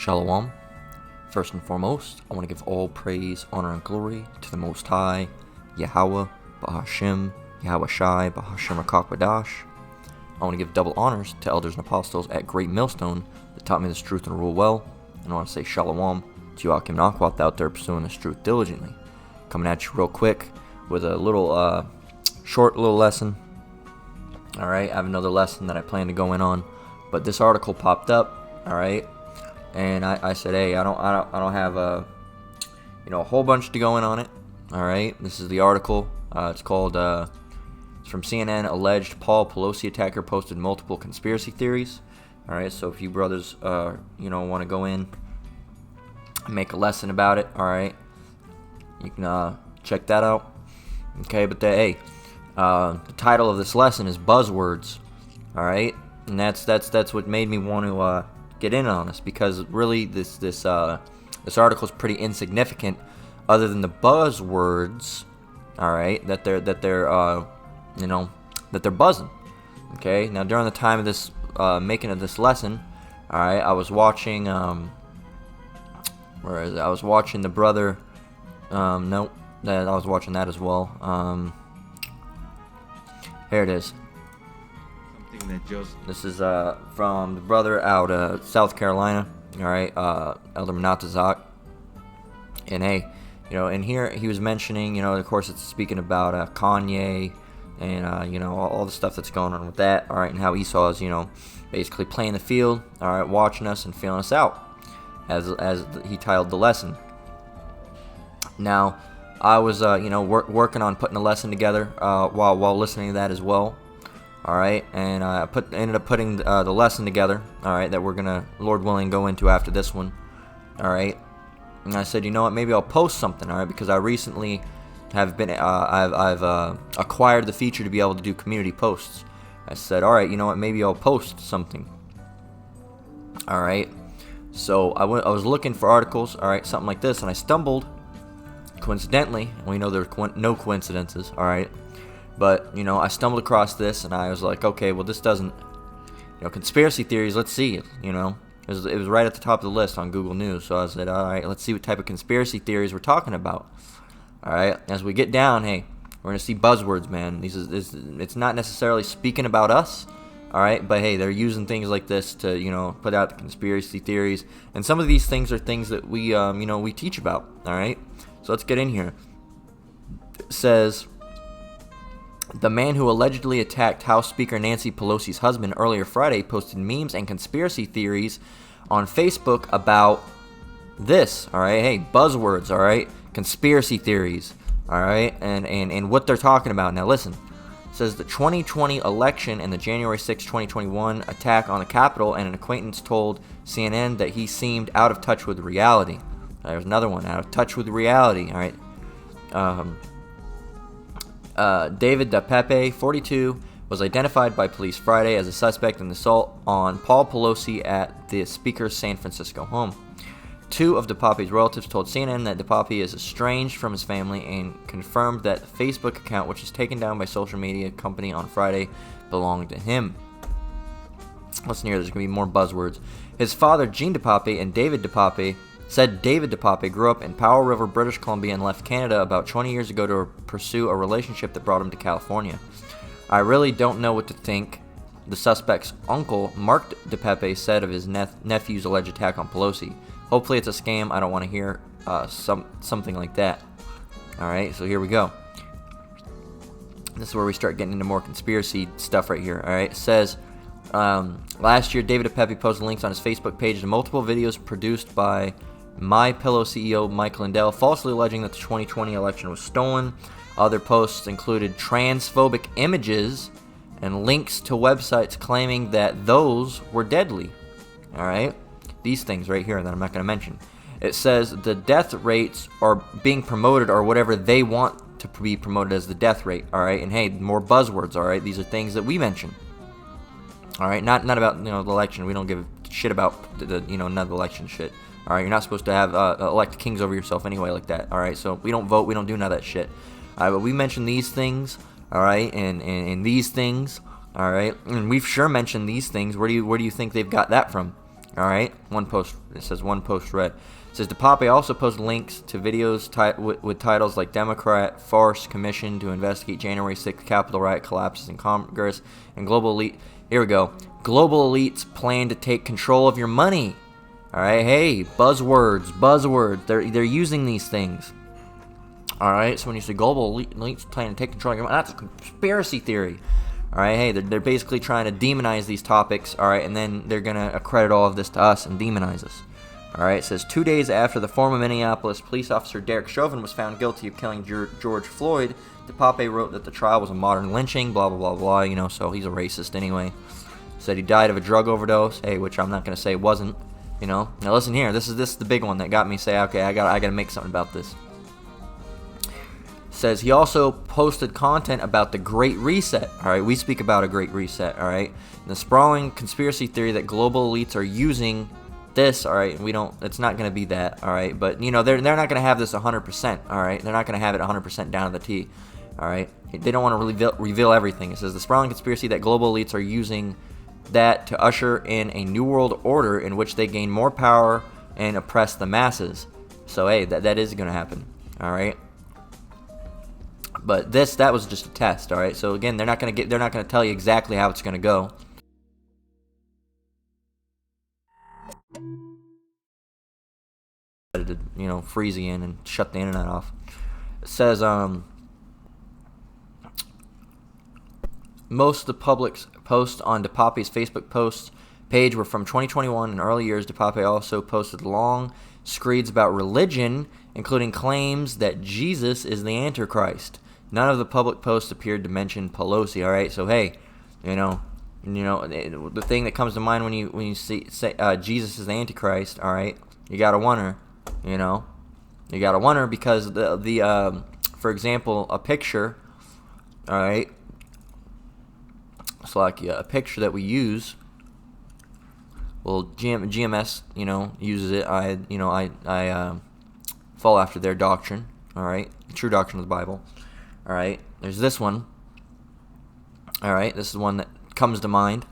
Shalom. First and foremost, I want to give all praise, honor, and glory to the Most High, Yahweh, Bahashim, Yahweh Shai, Bahashim Rakakbadash. I want to give double honors to elders and apostles at Great Millstone that taught me this truth and rule well. And I want to say Shalom to you Akim Nakwat out there pursuing this truth diligently. Coming at you real quick with a little short little lesson. Alright, I have another lesson that I plan to go in on, but this article popped up, alright, and I said, hey, I don't have a whole bunch to go in on it. Alright, this is the article. It's called it's from CNN. Alleged Paul Pelosi attacker posted multiple conspiracy theories. Alright, so if you brothers want to go in and make a lesson about it, alright, you can check that out. Okay, but the title of this lesson is Buzzwords. Alright, and that's what made me want to get in on this, because really this article is pretty insignificant, other than the buzzwords, all right, that they're buzzing. Okay, now during the time of this making of this lesson, all right, I was watching I was watching the brother. I was watching that as well. Here it is. This is from the brother out of South Carolina, all right, Elder Manatazak. And hey, in here he was mentioning, of course it's speaking about Kanye and all the stuff that's going on with that, all right, and how Esau is basically playing the field, all right, watching us and feeling us out, as he titled the lesson. Now, I was working on putting a lesson together while listening to that as well. All right, and I ended up putting the lesson together. All right, that we're gonna, Lord willing, go into after this one. All right, and I said, you know what? Maybe I'll post something. All right, because I recently have been I've acquired the feature to be able to do community posts. I said, all right, you know what? Maybe I'll post something. All right, so I was looking for articles. All right, something like this, and I stumbled. Coincidentally, and we know there's no coincidences. All right. But, I stumbled across this, and I was like, okay, well, this doesn't, conspiracy theories, let's see it, It was right at the top of the list on Google News, so I said, all right, let's see what type of conspiracy theories we're talking about. All right, as we get down, hey, we're going to see buzzwords, man. It's not necessarily speaking about us, all right, but, hey, they're using things like this to, put out the conspiracy theories, and some of these things are things that we, we teach about, all right? So let's get in here. It says, the man who allegedly attacked House Speaker Nancy Pelosi's husband earlier Friday posted memes and conspiracy theories on Facebook about this, all right? Hey, buzzwords, all right? Conspiracy theories, all right? And what they're talking about. Now, listen. It says the 2020 election and the January 6, 2021 attack on the Capitol, and an acquaintance told CNN that he seemed out of touch with reality. There's another one, out of touch with reality, all right? David DePepe, 42, was identified by police Friday as a suspect in the assault on Paul Pelosi at the Speaker's San Francisco home. Two of DePape's relatives told CNN that DePape is estranged from his family and confirmed that the Facebook account, which was taken down by social media company on Friday, belonged to him. Listen here, there's going to be more buzzwords. His father, Gene DePape, and David DePape said David DePape grew up in Powell River, British Columbia, and left Canada about 20 years ago to pursue a relationship that brought him to California. I really don't know what to think, the suspect's uncle, Mark DePape, said of his nephew's alleged attack on Pelosi. Hopefully it's a scam. I don't want to hear something like that. All right, so here we go. This is where we start getting into more conspiracy stuff right here. All right, it says, last year, David DePape posted links on his Facebook page to multiple videos produced by MyPillow CEO Mike Lindell, falsely alleging that the 2020 election was stolen. Other posts included transphobic images and links to websites claiming that those were deadly. All right, these things right here that I'm not going to mention. It says the death rates are being promoted, or whatever they want to be promoted as the death rate. All right, and hey, more buzzwords. All right, these are things that we mention. All right, not about the election. We don't give a shit about the none of the election shit. All right, you're not supposed to have elect kings over yourself anyway like that. All right, so we don't vote, we don't do none of that shit. All right, but we mention these things. All right, and these things. All right, and we've sure mentioned these things. Where do you think they've got that from? All right, one post. It says one post read. It says DePape also posted links to videos with titles like "Democrat Farce Commission to Investigate January 6th Capitol Riot Collapses in Congress" and "Global Elite." Here we go. Global elites plan to take control of your money. All right, hey, buzzwords. They're using these things. All right, so when you say global elites plan to take control of your money, that's a conspiracy theory. All right, hey, they're basically trying to demonize these topics. All right, and then they're gonna accredit all of this to us and demonize us. All right, it says 2 days after the former Minneapolis police officer Derek Chauvin was found guilty of killing George Floyd, DePape wrote that the trial was a modern lynching, blah, blah, blah, blah, you know, so he's a racist anyway. Said he died of a drug overdose, hey, which I'm not going to say wasn't, you know. Now listen here, this is the big one that got me to say, okay, I got to make something about this. Says he also posted content about the Great Reset. All right, we speak about a Great Reset, all right. And the sprawling conspiracy theory that global elites are using this, all right, it's not going to be that, all right, but you know they're not going to have this 100%, all right, they're not going to have it 100% down to the T, all right, they don't want to reveal everything. It says the sprawling conspiracy that global elites are using that to usher in a new world order in which they gain more power and oppress the masses. So hey, that is going to happen, all right, but that was just a test, all right. So again, they're not going to tell you exactly how it's going to go. To, you know, freeze you in and shut the internet off. It says most of the public's posts on DePape's Facebook posts page were from 2021. In early years, DePape also posted long screeds about religion, including claims that Jesus is the Antichrist. None of the public posts appeared to mention Pelosi. All right, so hey, you know, the thing that comes to mind when you say Jesus is the Antichrist, all right, you gotta wonder. You know, you gotta wonder because for example, a picture, all right, it's like a picture that we use. Well, GMS, you know, uses it. I fall after their doctrine. All right, the true doctrine of the Bible. All right, there's this one. All right, this is one that comes to mind.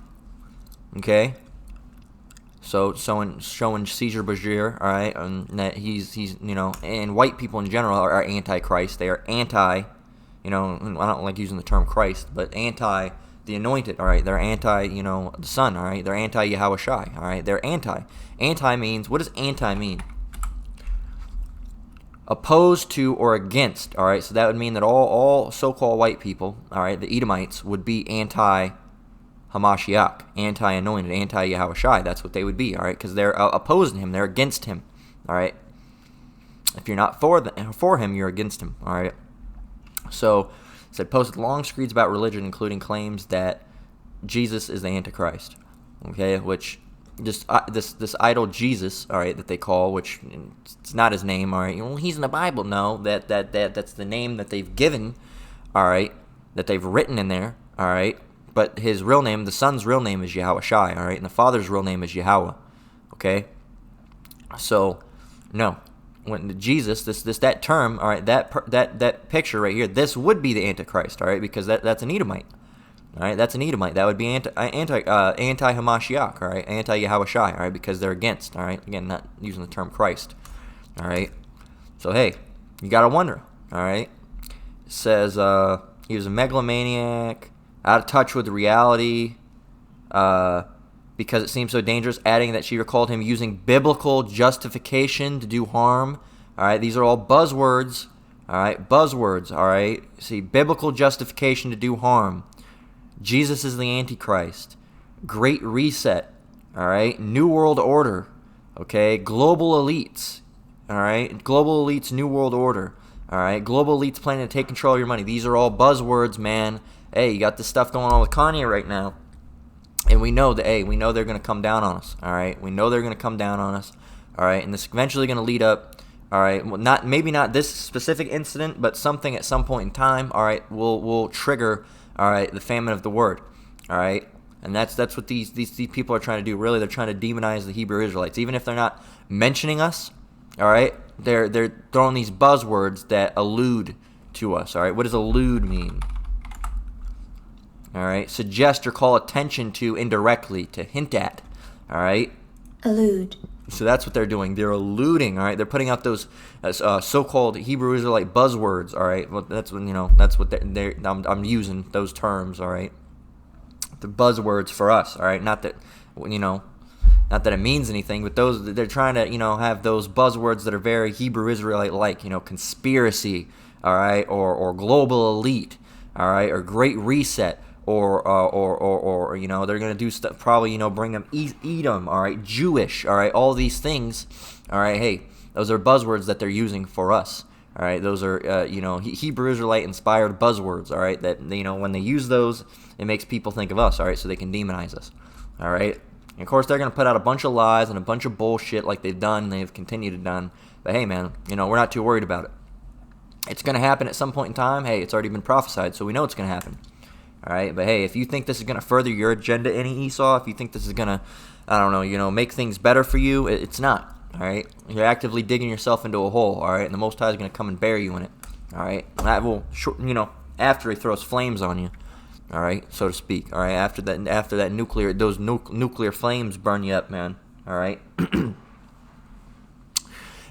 Okay. So showing Caesar Borgia, all right, and that he's you know, and white people in general are anti-Christ. They are anti, you know, I don't like using the term Christ, but anti the anointed, all right. They're anti, you know, the Son, all right. They're anti Yahweh Shai, all right. They're anti. Anti means, what does anti mean? Opposed to or against, all right. So that would mean that all so-called white people, all right, the Edomites, would be anti Hamashiach, anti-anointed, anti-Yahweh Shai. That's what they would be, all right, because they're opposing him. They're against him, all right. If you're not for him, you're against him, all right. So, it said posted long screeds about religion, including claims that Jesus is the Antichrist, okay, which just this idol Jesus, all right, that they call, which it's not his name, all right. Well, he's in the Bible. No, that's the name that they've given, all right, that they've written in there, all right. But his real name, the Son's real name is Yahweh Shai, all right? And the Father's real name is Yahweh, okay? So, no. When Jesus, that term, all right, that picture right here, this would be the Antichrist, all right? Because that's an Edomite, all right? That's an Edomite. That would be anti-Hamashiach, all right? Anti-Yahweh Shai, all right? Because they're against, all right? Again, not using the term Christ, all right? So, hey, you got to wonder, all right? It says he was a megalomaniac, out of touch with reality, because it seems so dangerous, adding that she recalled him using biblical justification to do harm. All right, these are all buzzwords. All right, buzzwords. All right, see, biblical justification to do harm. Jesus is the Antichrist. Great Reset. All right, New World Order. Okay, global elites. All right, global elites, New World Order. All right, global elites planning to take control of your money. These are all buzzwords, man. Hey, you got this stuff going on with Kanye right now. And we know that, hey, we know they're going to come down on us, all right? We know they're going to come down on us, all right? And this is eventually going to lead up, all right? Well, maybe not this specific incident, but something at some point in time, all right, will trigger, all right, the famine of the word, all right? And that's what these people are trying to do. Really, they're trying to demonize the Hebrew Israelites. Even if they're not mentioning us, all right, they're throwing these buzzwords that allude to us, all right? What does allude mean? All right, suggest or call attention to indirectly, to hint at, all right? Allude. So that's what they're doing. They're alluding, all right? They're putting out those so-called Hebrew Israelite buzzwords, all right? Well, that's when, that's what I'm using those terms, all right? The buzzwords for us, all right? Not that, not that it means anything, but they're trying to, have those buzzwords that are very Hebrew Israelite-like, conspiracy, all right, or global elite, all right, or Great Reset, or they're gonna do stuff, probably, bring them Edom, all right, Jewish, all right, all these things, all right. Hey, those are buzzwords that they're using for us, all right. Those are Hebrew Israelite inspired buzzwords, all right. That when they use those, it makes people think of us, all right, so they can demonize us, all right. And of course, they're gonna put out a bunch of lies and a bunch of bullshit like they've done, and they've continued to done. But hey, man, we're not too worried about it. It's gonna happen at some point in time. Hey, it's already been prophesied, so we know it's gonna happen. All right, but hey, if you think this is going to further your agenda, any Esau, if you think this is going to, I don't know, make things better for you, it's not. All right, you're actively digging yourself into a hole. All right, and the Most High is going to come and bury you in it. All right, that will, after He throws flames on you. All right, so to speak. All right, after that nuclear flames burn you up, man. All right.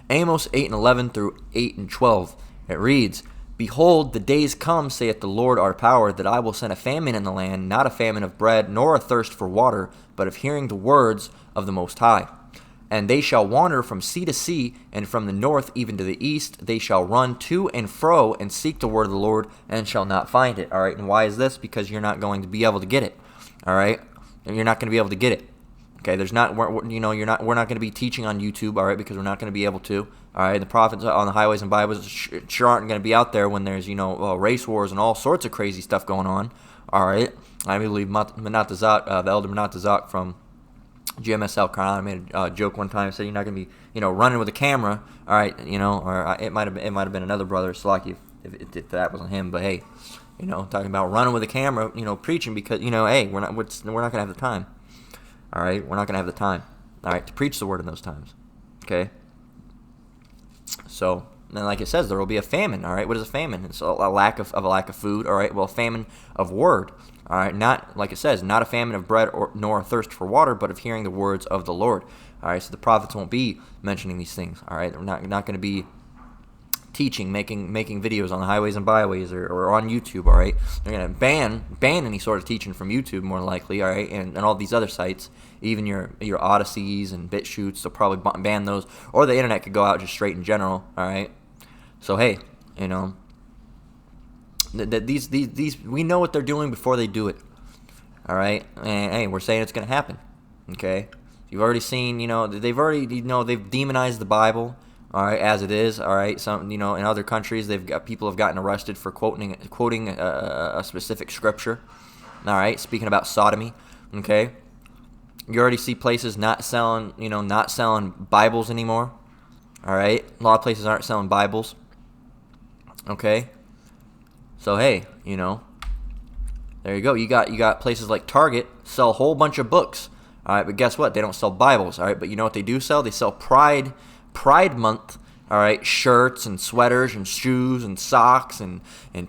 Amos 8:11 through 8:12. It reads, Behold, the days come, saith the Lord our power, that I will send a famine in the land, not a famine of bread, nor a thirst for water, but of hearing the words of the Most High. And they shall wander from sea to sea, and from the north even to the east. They shall run to and fro, and seek the word of the Lord, and shall not find it. All right, and why is this? Because you're not going to be able to get it. All right, and you're not going to be able to get it. Okay, we're not going to be teaching on YouTube, all right, because we're not going to be able to. All right, the prophets on the highways and byways sure aren't going to be out there when there's, race wars and all sorts of crazy stuff going on. All right, I believe Menatazak, the elder Menatazak from GMS South Carolina made a joke one time, said you're not going to be, running with a camera. All right, or it might have been another brother, Slaki, if that wasn't him. But hey, talking about running with a camera, preaching because hey, we're not going to have the time. All right, we're not going to have the time, all right, to preach the word in those times, okay? So, then like it says, there will be a famine, all right? What is a famine? It's a lack of food, all right? Well, a famine of word, all right? Not, like it says, not a famine of bread nor a thirst for water, but of hearing the words of the Lord, all right? So the prophets won't be mentioning these things, all right? They're not going to be teaching, making videos on the highways and byways or on YouTube, all right? They're going to ban any sort of teaching from YouTube, more likely, all right? And all these other sites, even your Odysseys and BitChutes, they'll probably ban those. Or the internet could go out just straight in general, all right? So, hey, these we know what they're doing before they do it, all right? And, hey, we're saying it's going to happen, okay? You've already seen, they've demonized the Bible, all right, as it is, all right. Some, in other countries, people have gotten arrested for quoting a specific scripture, all right. Speaking about sodomy, okay. You already see places not selling Bibles anymore, all right. A lot of places aren't selling Bibles, okay. So hey, there you go. You got places like Target sell a whole bunch of books, all right. But guess what? They don't sell Bibles, all right. But you know what they do sell? They sell Pride Month, all right, shirts and sweaters and shoes and socks and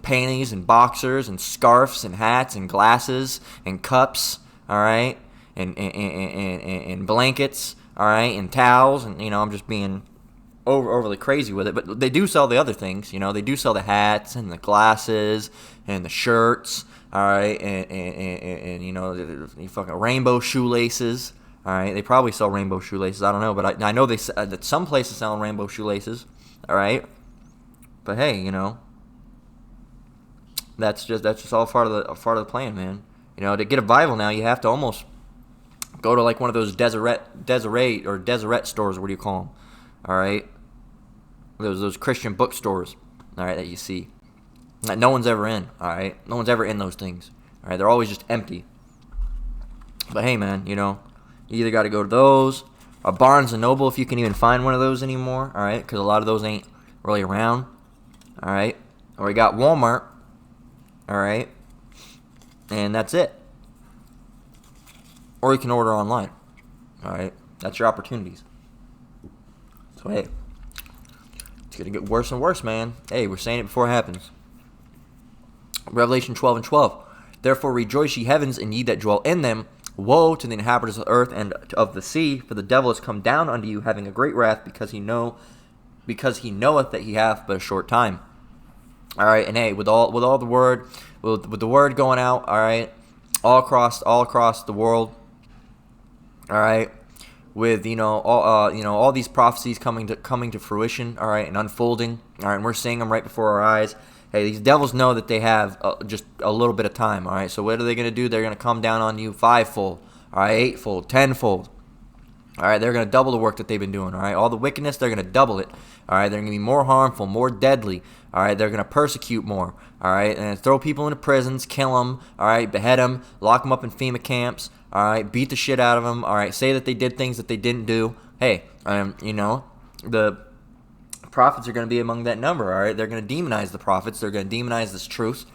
panties and boxers and scarves and hats and glasses and cups, all right, and blankets, all right, and towels, and I'm just being overly crazy with it, but they do sell the other things, they do sell the hats and the glasses and the shirts, all right, and the fucking rainbow shoelaces. All right, they probably sell rainbow shoelaces. I don't know, but I know that some places selling rainbow shoelaces. All right, but hey, that's just all part of the plan, man. To get a Bible now, you have to almost go to like one of those Deseret stores. What do you call them? All right, those Christian bookstores. All right, that you see that no one's ever in. All right, no one's ever in those things. All right, they're always just empty. But hey, man, you either got to go to those, or Barnes & Noble, if you can even find one of those anymore, all right? Because a lot of those ain't really around, all right? Or you got Walmart, all right? And that's it. Or you can order online, all right? That's your opportunities. So, hey, it's going to get worse and worse, man. Hey, we're saying it before it happens. Revelation 12:12. Therefore rejoice, ye heavens, and ye that dwell in them. Woe to the inhabitants of the earth and of the sea, for the devil is come down unto you, having a great wrath, because he knoweth that he hath but a short time. All right, and hey, with all the word, with the word going out, all right, all across the world, all right, with all these prophecies coming to fruition, all right, and unfolding, all right, and we're seeing them right before our eyes. Hey, these devils know that they have just a little bit of time, all right. So what are they going to do? They're going to come down on you fivefold, all right, eightfold, tenfold. All right, they're going to double the work that they've been doing. All right, all the wickedness, they're going to double it. All right, they're going to be more harmful, more deadly. All right, they're going to persecute more. All right, and throw people into prisons, kill them. All right, behead them, lock them up in FEMA camps. All right, beat the shit out of them. All right, say that they did things that they didn't do. Hey, the prophets are going to be among that number. All right, they're going to demonize the prophets. They're going to demonize this truth.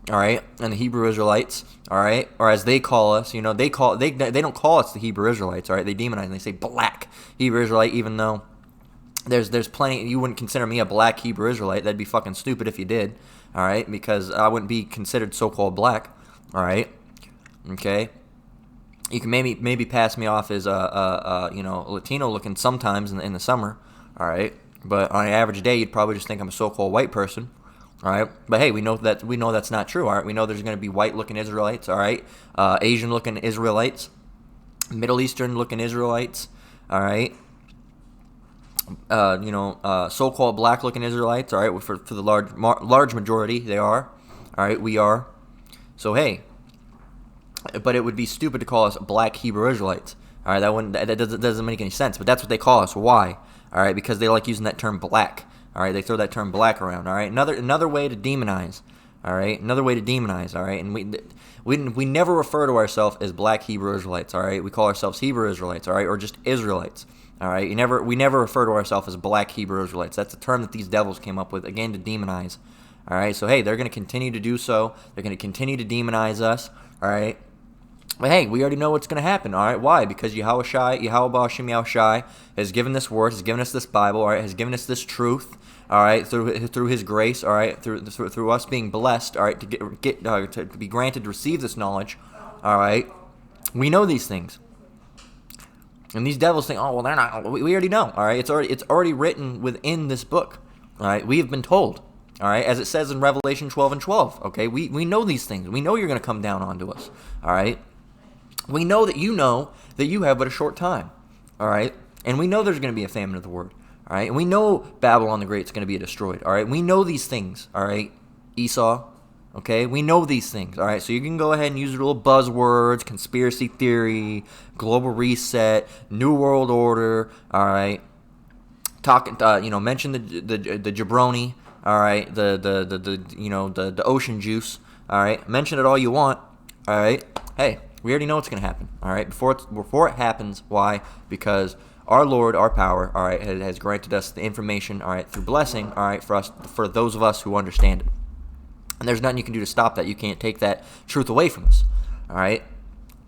All right, and the Hebrew Israelites, all right, or as they call us, they don't call us the Hebrew Israelites, all right, they demonize and they say black Hebrew Israelite, even though there's plenty. You wouldn't consider me a black Hebrew Israelite. That'd be fucking stupid if you did, all right, because I wouldn't be considered so-called black, all right, okay. You can maybe pass me off as Latino looking sometimes in the summer, all right, but on an average day you'd probably just think I'm a so-called white person. All right, but hey, we know that's not true. All right, we know there's going to be white-looking Israelites. All right, Asian-looking Israelites, Middle Eastern-looking Israelites. All right, so-called black-looking Israelites. All right, for the large majority, they are. All right, we are. So hey, but it would be stupid to call us black Hebrew Israelites. All right, that doesn't make any sense. But that's what they call us. Why? All right, because they like using that term black. All right, they throw that term black around. All right, another way to demonize. All right, another way to demonize. All right, and we never refer to ourselves as black Hebrew Israelites. All right, we call ourselves Hebrew Israelites. All right, or just Israelites. All right, we never refer to ourselves as black Hebrew Israelites. That's a term that these devils came up with again to demonize. All right, so hey, they're going to continue to do so. They're going to continue to demonize us. All right. But hey, we already know what's going to happen, all right? Why? Because Yahweh Ba'ashim Yahushai has given this word, has given us this Bible, all right? Has given us this truth, all right? Through His grace, all right? Through us being blessed, all right? To be granted to receive this knowledge, all right? We know these things, and these devils think, oh well, they're not. We already know, all right? It's already written within this book, all right? We have been told. All right, as it says in Revelation 12:12, okay? We know these things. We know you're going to come down onto us, all right? We know that you have but a short time, all right? And we know there's going to be a famine of the word, all right? And we know Babylon the Great is going to be destroyed, all right? We know these things, all right? Esau, okay? We know these things, all right? So you can go ahead and use your little buzzwords, conspiracy theory, global reset, new world order, all right? Mention the jabroni, all right? The ocean juice, all right? Mention it all you want, all right? Hey. We already know what's going to happen, all right? Before it happens, why? Because our Lord, our power, all right, has granted us the information, all right, through blessing, all right, for those of us who understand it. And there's nothing you can do to stop that. You can't take that truth away from us, all right?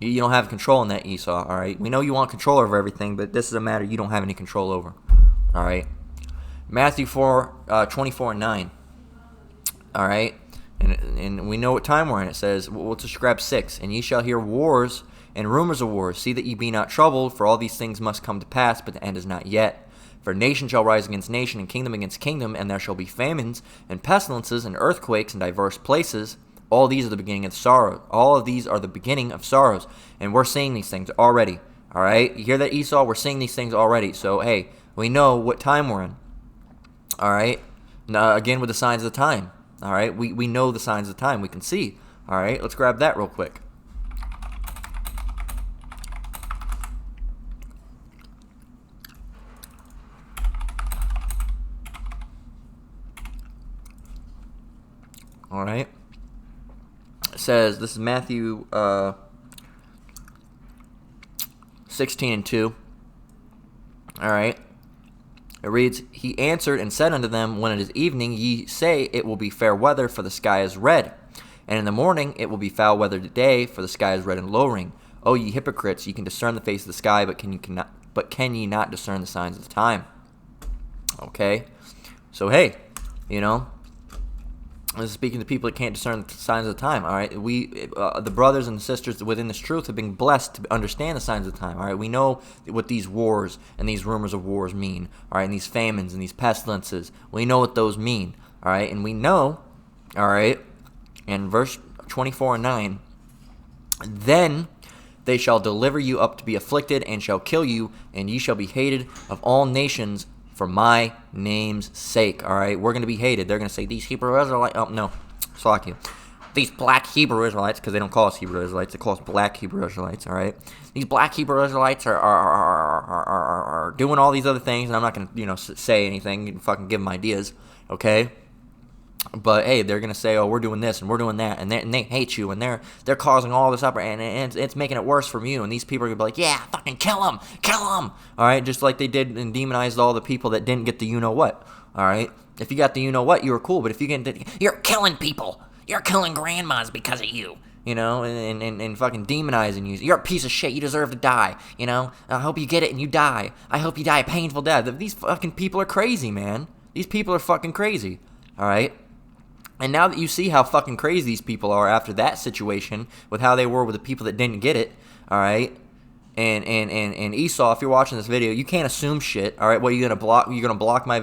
You don't have control in that, Esau, all right? We know you want control over everything, but this is a matter you don't have any control over, all right? Matthew 4:24-9, all right? And we know what time we're in. It says, we'll just grab 6. And ye shall hear wars and rumors of wars. See that ye be not troubled, for all these things must come to pass, but the end is not yet. For nation shall rise against nation, and kingdom against kingdom, and there shall be famines, and pestilences, and earthquakes in diverse places. All these are the beginning of sorrow. All of these are the beginning of sorrows. And we're seeing these things already. All right? You hear that, Esau? We're seeing these things already. So, hey, we know what time we're in. All right? Now, again, with the signs of the time. All right, we know the signs of the time. We can see. All right, let's grab that real quick. All right. It says, this is Matthew 16:2. All right. It reads, He answered and said unto them, When it is evening, ye say, It will be fair weather, for the sky is red. And in the morning, it will be foul weather today, for the sky is red and lowering. O ye hypocrites, ye can discern the face of the sky, but can ye not discern the signs of the time? Okay? So, hey, This is speaking to people that can't discern the signs of the time. All right, the brothers and sisters within this truth have been blessed to understand the signs of the time. All right, we know what these wars and these rumors of wars mean. All right, and these famines and these pestilences. We know what those mean. All right, and we know. All right, in verse 24:9, then they shall deliver you up to be afflicted, and shall kill you, and ye shall be hated of all nations for my name's sake. All right, we're going to be hated. They're going to say, these Hebrew Israelites, oh, no, fuck you. These black Hebrew Israelites, because they don't call us Hebrew Israelites, they call us black Hebrew Israelites, all right? These black Hebrew Israelites are doing all these other things, and I'm not going to, say anything and fucking give them ideas, okay? But hey, they're gonna say, "Oh, we're doing this and we're doing that," and they hate you, and they're causing all this up, and it's making it worse from you. And these people are gonna be like, "Yeah, fucking kill them. All right, just like they did and demonized all the people that didn't get the you know what. All right, if you got the you know what, you were cool, but if you get, you're killing people, you're killing grandmas because of you. And fucking demonizing you. You're a piece of shit. You deserve to die. I hope you get it and you die. I hope you die a painful death. These fucking people are crazy, man. These people are fucking crazy. All right. And now that you see how fucking crazy these people are after that situation with how they were with the people that didn't get it, all right? And Esau, if you're watching this video, you can't assume shit, all right? What, are you going to block? You're going to block my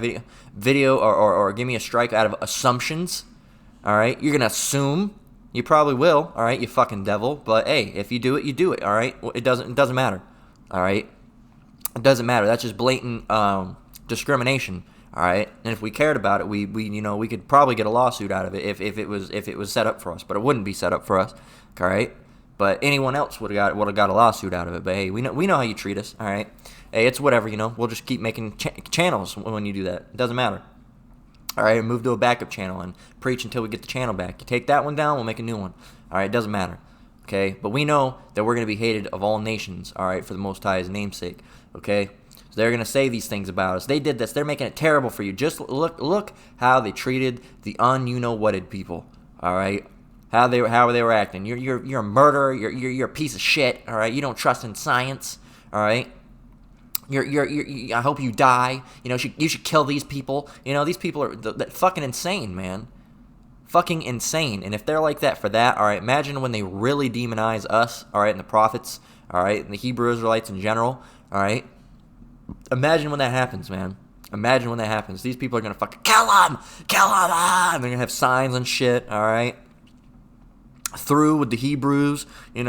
video or give me a strike out of assumptions, all right? You're going to assume. You probably will, all right, you fucking devil. But hey, if you do it, you do it, all right? It doesn't matter, all right? It doesn't matter. That's just blatant discrimination. All right, and if we cared about it, we could probably get a lawsuit out of it if it was set up for us, but it wouldn't be set up for us. All right, but anyone else would have got a lawsuit out of it. But hey, we know how you treat us. All right, hey, it's whatever. We'll just keep making channels when you do that. It doesn't matter. All right, move to a backup channel and preach until we get the channel back. You take that one down, we'll make a new one. All right, it doesn't matter. Okay, but we know that we're going to be hated of all nations. All right, for the Most High's namesake. Okay. So they're going to say these things about us. They did this. They're making it terrible for you. Just look how they treated the you-know-whatted people. All right, how they were acting. You're a murderer. You're a piece of shit. All right, you don't trust in science. All right, I hope you die. You should kill these people. These people are fucking insane, man. Fucking insane. And if they're like that for that, all right, imagine when they really demonize us. All right, and the prophets. All right, and the Hebrew Israelites in general. All right. Imagine when that happens, man. Imagine when that happens. These people are going to fucking kill them, and they're going to have signs and shit, all right? Through with the Hebrews, they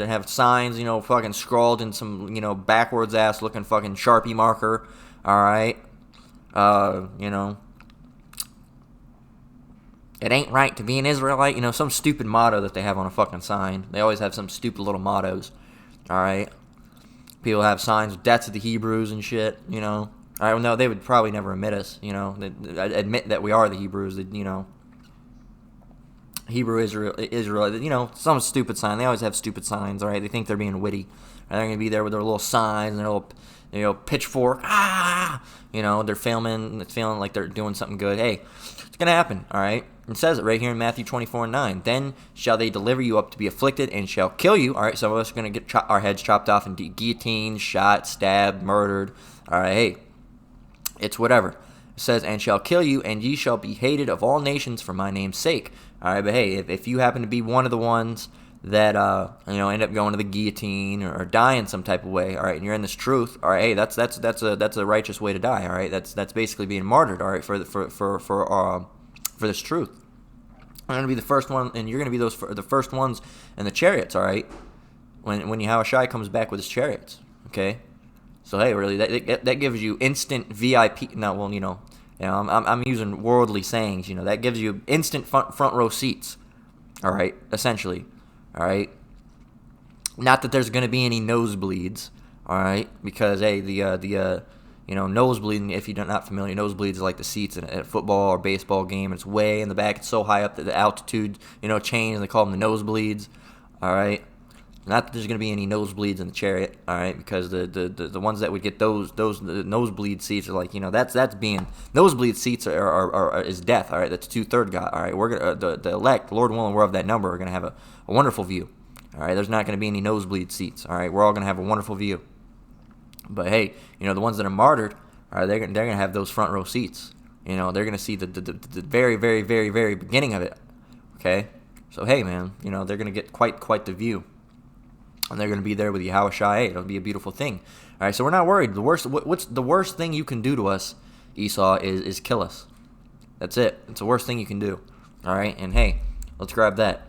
have signs, fucking scrawled in some, backwards ass looking fucking Sharpie marker, all right? It ain't right to be an Israelite, some stupid motto that they have on a fucking sign. They always have some stupid little mottos. All right, people have signs with deaths of the Hebrews and shit. All right, well, no, they would probably never admit us. Admit that we are the Hebrews. Hebrew Israel. Some stupid sign. They always have stupid signs. All right, they think they're being witty. And they're gonna be there with their little signs and their little, pitchfork. They're filming. It's feeling like they're doing something good. Hey, it's gonna happen. All right. It says it right here in Matthew 24:9. Then shall they deliver you up to be afflicted and shall kill you. All right, some of us are going to get our heads chopped off and guillotined, shot, stabbed, murdered. All right, hey, it's whatever. It says, and shall kill you, and ye shall be hated of all nations for my name's sake. All right, but hey, if you happen to be one of the ones that end up going to the guillotine or dying some type of way, all right, and you're in this truth, all right, hey, that's a righteous way to die. All right, that's basically being martyred. All right, for this truth. I'm going to be the first one, and you're going to be the first ones in the chariots, all right? When Yahushua comes back with his chariots, okay? So hey, really, that gives you instant VIP. No, well, I'm using worldly sayings. That gives you instant front row seats, all right? Essentially, all right. Not that there's going to be any nosebleeds, all right? Because hey, nosebleeding, if you're not familiar, nosebleeds are like the seats at a football or baseball game. It's way in the back. It's so high up that the altitude, changes. They call them the nosebleeds. All right. Not that there's going to be any nosebleeds in the chariot. All right, because the ones that would get the nosebleed seats are like that's being nosebleed seats is death. All right, that's 2/3 God. All right, we're gonna the elect, Lord willing, we're of that number. We're gonna have a wonderful view. All right, there's not going to be any nosebleed seats. All right, we're all going to have a wonderful view. But hey, the ones that are martyred, all right, they're gonna have those front row seats. You know, they're going to see the very, very, very, very beginning of it. Okay? So, hey, man, you know, they're going to get quite the view. And they're going to be there with Yahushua. Hey, it'll be a beautiful thing. All right, so we're not worried. What's the worst thing you can do to us, Esau, is kill us. That's it. It's the worst thing you can do. All right, and hey, let's grab that.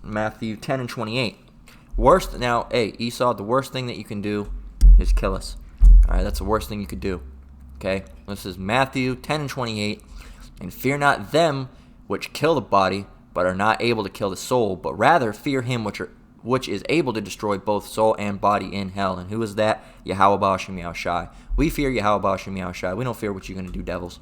Matthew 10 and 28. Worst, now, hey, Esau, the worst thing that you can do is kill us. All right, that's the worst thing you could do. Okay, this is Matthew 10 and 28. And fear not them which kill the body, but are not able to kill the soul, but rather fear him which is able to destroy both soul and body in hell. And who is that? Yahweh Ba'ashem Yahushai. We fear Yahweh Ba'ashem Yahushai. We don't fear what you're going to do, devils.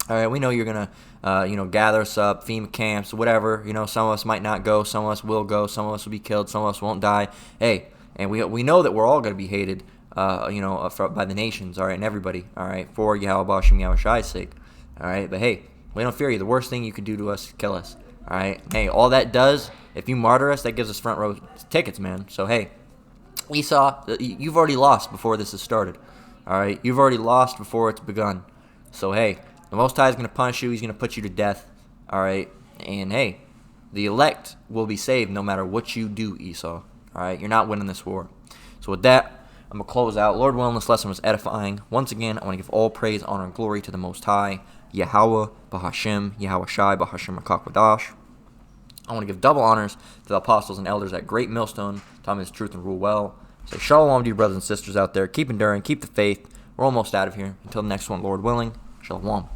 All right, we know you're going to, gather us up, FEMA camps, whatever. You know, some of us might not go. Some of us will go. Some of us will be killed. Some of us won't die. Hey, and we know that we're all going to be hated, by the nations, all right, and everybody, all right, for Yahweh Ba'ashem Yahushai's sake. All right, but hey, we don't fear you. The worst thing you could do to us is kill us. All right, hey, all that does, if you martyr us, that gives us front row tickets, man. So, hey, Esau, you've already lost before this has started. All right, you've already lost before it's begun. So, hey, the Most High is going to punish you. He's going to put you to death. All right, and hey, the elect will be saved no matter what you do, Esau. All right, you're not winning this war. So, with that, I'm going to close out. Lord willing, this lesson was edifying. Once again, I want to give all praise, honor, and glory to the Most High, Yahweh, Bahashem, Yahushai, Bahashem, Akakwadash. I want to give double honors to the apostles and elders at Great Millstone, taught me this truth and rule well. Say shalom to you brothers and sisters out there. Keep enduring, keep the faith. We're almost out of here. Until the next one, Lord willing, shalom.